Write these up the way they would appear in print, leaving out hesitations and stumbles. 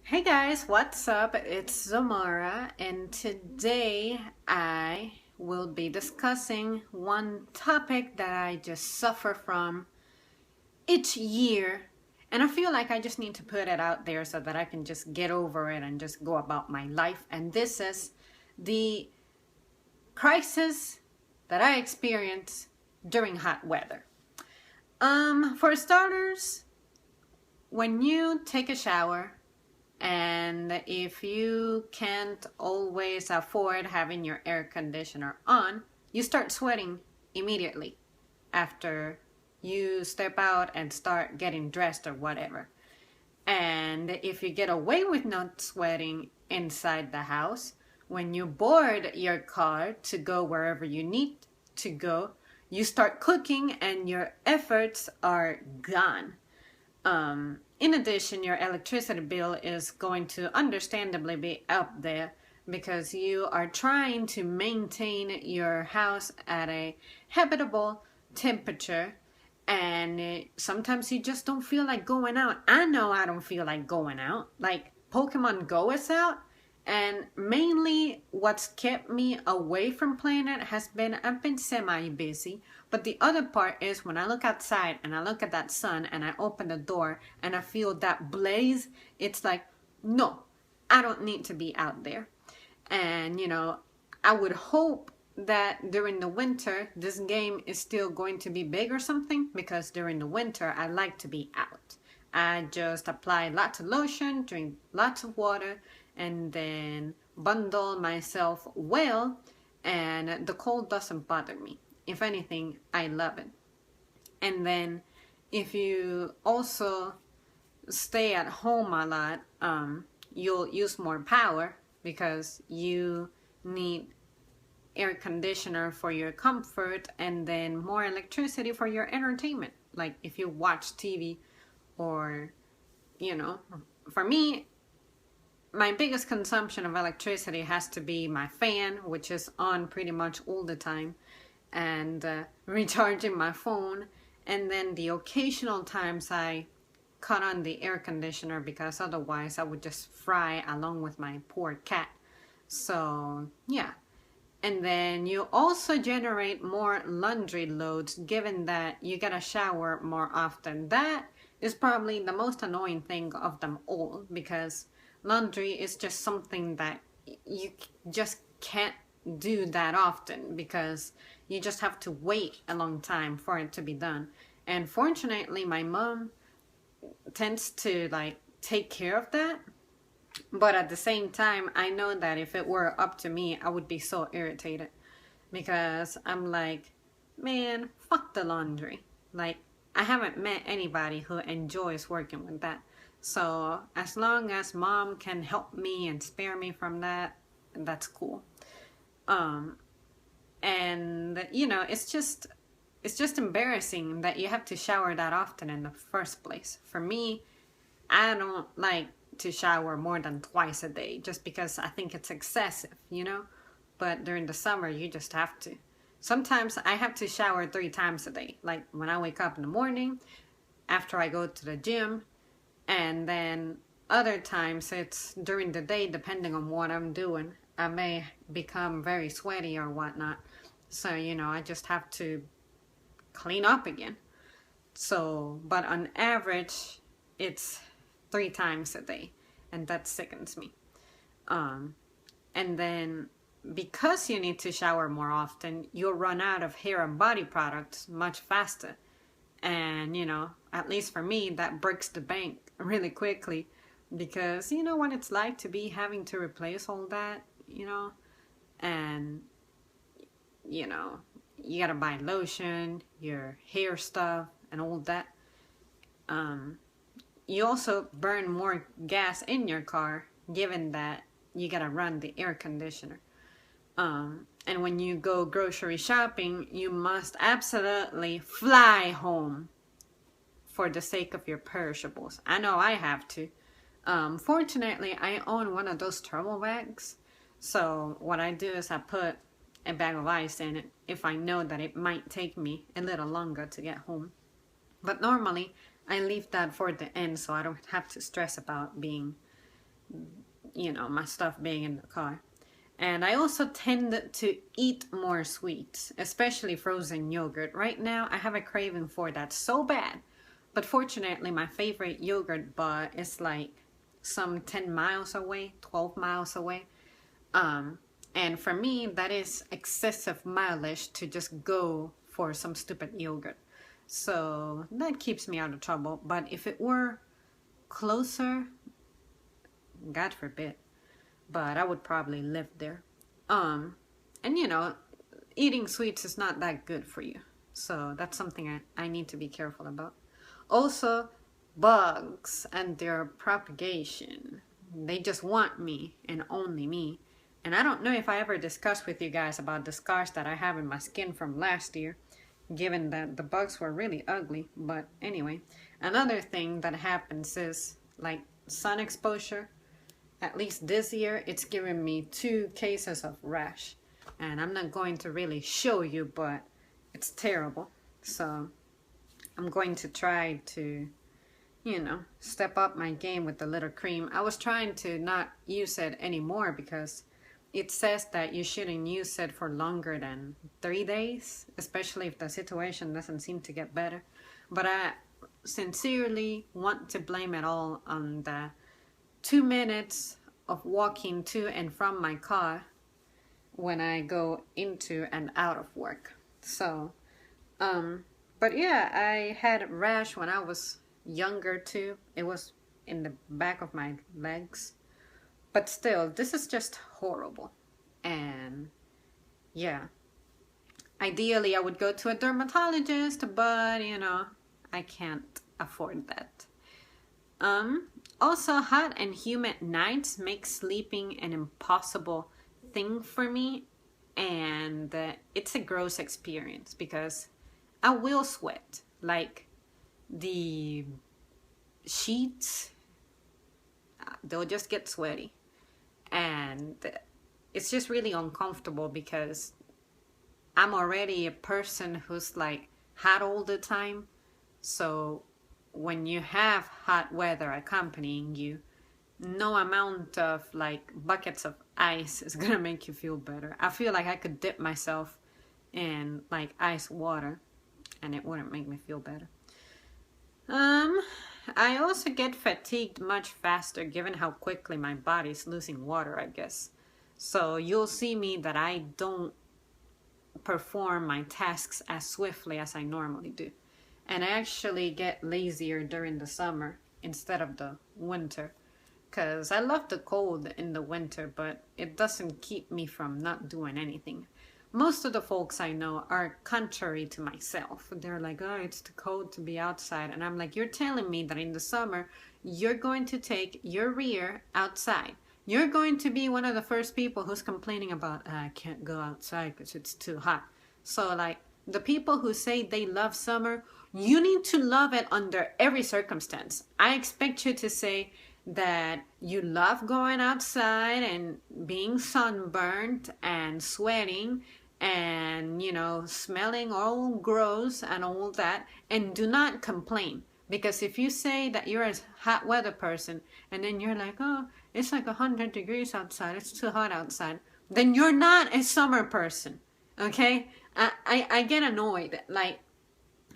Hey guys, what's up? It's Zamara, and today I will be discussing one topic that I just suffer from each year. And I feel like I just need to put it out there so that I can just get over it and just go about my life. And this is the crisis that I experience during hot weather. For starters, when you take a shower, and if you can't always afford having your air conditioner on, you start sweating immediately after you step out and start getting dressed or whatever. And if you get away with not sweating inside the house, when you board your car to go wherever you need to go, you start cooking and your efforts are gone. In addition, your electricity bill is going to understandably be up there because you are trying to maintain your house at a habitable temperature, and sometimes you just don't feel like going out. I know I don't feel like going out. Like Pokemon Go is out, and mainly what's kept me away from playing it has been I've been semi busy. But the other part is when I look outside and I look at that sun and I open the door and I feel that blaze, it's like, no, I don't need to be out there. And, I would hope that during the winter, this game is still going to be big or something, because during the winter, I like to be out. I just apply lots of lotion, drink lots of water, and then bundle myself well, and the cold doesn't bother me. If anything, I love it. And then if you also stay at home a lot, you'll use more power because you need air conditioner for your comfort and then more electricity for your entertainment. Like if you watch TV or, you know, for me, my biggest consumption of electricity has to be my fan, which is on pretty much all the time, and recharging my phone, and then the occasional times I cut on the air conditioner because otherwise I would just fry along with my poor cat. So, yeah. And then you also generate more laundry loads given that you get a shower more often. That is probably the most annoying thing of them all, because laundry is just something that you just can't do that often because you just have to wait a long time for it to be done. And fortunately, my mom tends to like take care of that. But at the same time, I know that if it were up to me, I would be so irritated because I'm like, man, fuck the laundry. Like, I haven't met anybody who enjoys working with that. So, as long as mom can help me and spare me from that, that's cool. Um, and it's just embarrassing that you have to shower that often in the first place. For me, I don't like to shower more than twice a day just because I think it's excessive. But during the summer, you just have to. Sometimes I have to shower 3 times a day. Like when I wake up in the morning, after I go to the gym, and then other times it's during the day, depending on what I'm doing. I may become very sweaty or whatnot. So, I just have to clean up again. So, but on average, it's 3 times a day, and that sickens me. Um, and then because you need to shower more often, you'll run out of hair and body products much faster. And, at least for me, that breaks the bank really quickly because you know what it's like to be having to replace all that, and, you know, you gotta buy lotion, your hair stuff, and all that. Um, you also burn more gas in your car given that you gotta run the air conditioner. And when you go grocery shopping, you must absolutely fly home for the sake of your perishables. I know I have to. Fortunately, I own one of those travel bags. So what I do is I put a bag of ice in it if I know that it might take me a little longer to get home. But normally, I leave that for the end so I don't have to stress about being you know, my stuff being in the car. And I also tend to eat more sweets, especially frozen yogurt. Right now, I have a craving for that so bad. But fortunately, my favorite yogurt bar is like some 10 miles away, 12 miles away. Um, and for me, that is excessive mileage to just go for some stupid yogurt. So that keeps me out of trouble. But if it were closer, God forbid, but I would probably live there. And you know, eating sweets is not that good for you. So that's something I need to be careful about. Also, bugs and their propagation. They just want me and only me. And I don't know if I ever discussed with you guys about the scars that I have in my skin from last year, given that the bugs were really ugly. But anyway, another thing that happens is like sun exposure. At least this year, it's given me 2 cases of rash. And I'm not going to really show you, but it's terrible. So I'm going to try to, you know, step up my game with the little cream. I was trying to not use it anymore because it says that you shouldn't use it for longer than 3 days, especially if the situation doesn't seem to get better. But I sincerely want to blame it all on the 2 minutes of walking to and from my car when I go into and out of work. So, but yeah, I had rash when I was younger too. It was in the back of my legs. But still, this is just horrible. And yeah, ideally I would go to a dermatologist, but you know, I can't afford that. Also, hot and humid nights make sleeping an impossible thing for me, and it's a gross experience because I will sweat. Like the sheets, they'll just get sweaty, and it's just really uncomfortable because I'm already a person who's like hot all the time. So when you have hot weather accompanying you, no amount of like buckets of ice is gonna make you feel better. I feel like I could dip myself in like ice water and it wouldn't make me feel better. I also get fatigued much faster given how quickly my body's losing water, I guess. So you'll see me that I don't perform my tasks as swiftly as I normally do. And I actually get lazier during the summer instead of the winter. Because I love the cold in the winter, but it doesn't keep me from not doing anything. Most of the folks I know are contrary to myself. They're like, oh, it's too cold to be outside. And I'm like, you're telling me that in the summer, you're going to take your rear outside. You're going to be one of the first people who's complaining about, I can't go outside because it's too hot. So like, the people who say they love summer, you need to love it under every circumstance. I expect you to say that you love going outside and being sunburned and sweating and, you know, smelling all gross and all that, and do not complain. Because if you say that you're a hot weather person and then you're like, oh, it's like 100 degrees outside, it's too hot outside, then you're not a summer person, okay? I get annoyed. Like,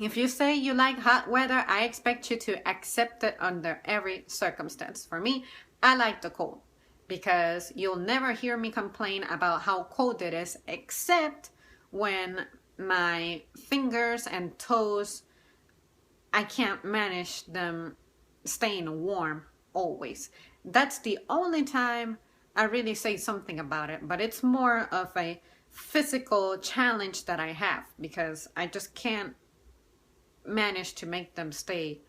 if you say you like hot weather, I expect you to accept it under every circumstance. For me, I like the cold because you'll never hear me complain about how cold it is except when my fingers and toes, I can't manage them staying warm always. That's the only time I really say something about it, but it's more of a physical challenge that I have because I just can't manage to make them stay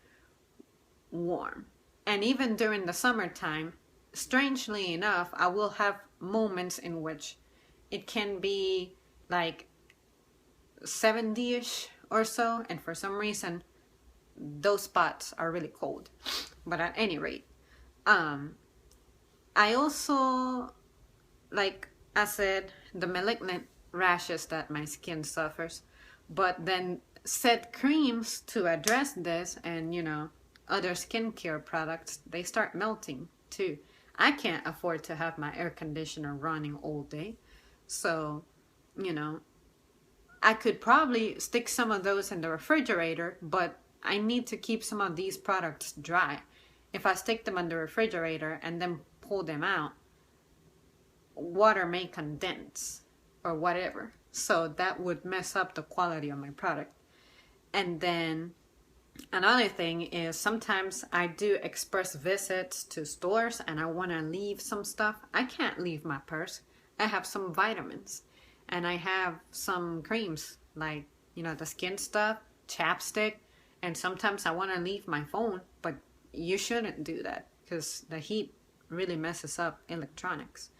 warm. And even during the summertime, strangely enough, I will have moments in which it can be like 70-ish or so, and for some reason those spots are really cold. But at any rate, I also, like I said, the malignant rashes that my skin suffers, but then said creams to address this and, you know, other skincare products, they start melting too. I can't afford to have my air conditioner running all day. So, you know, I could probably stick some of those in the refrigerator, but I need to keep some of these products dry. If I stick them in the refrigerator and then pull them out, water may condense or whatever. So that would mess up the quality of my product. And then another thing is sometimes I do express visits to stores and I want to leave some stuff. I can't leave my purse. I have some vitamins and I have some creams like, the skin stuff, chapstick, and sometimes I want to leave my phone, but you shouldn't do that because the heat really messes up electronics.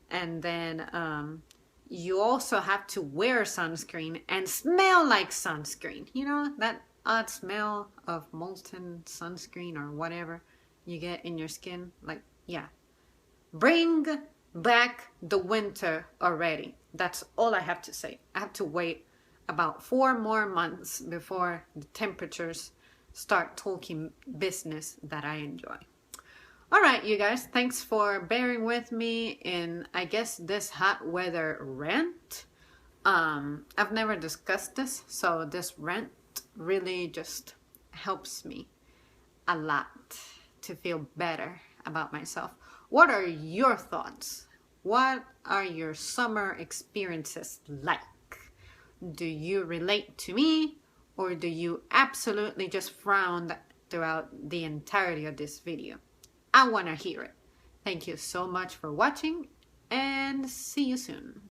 And then you also have to wear sunscreen and smell like sunscreen. That odd smell of molten sunscreen or whatever you get in your skin. Like, yeah. Bring back the winter already. That's all I have to say. I have to wait about 4 more months before the temperatures start talking business that I enjoy. All right, you guys, thanks for bearing with me in, I guess, this hot weather rant. I've never discussed this, so this rant really just helps me a lot to feel better about myself. What are your thoughts? What are your summer experiences like? Do you relate to me, or do you absolutely just frown throughout the entirety of this video? I want to hear it. Thank you so much for watching and see you soon.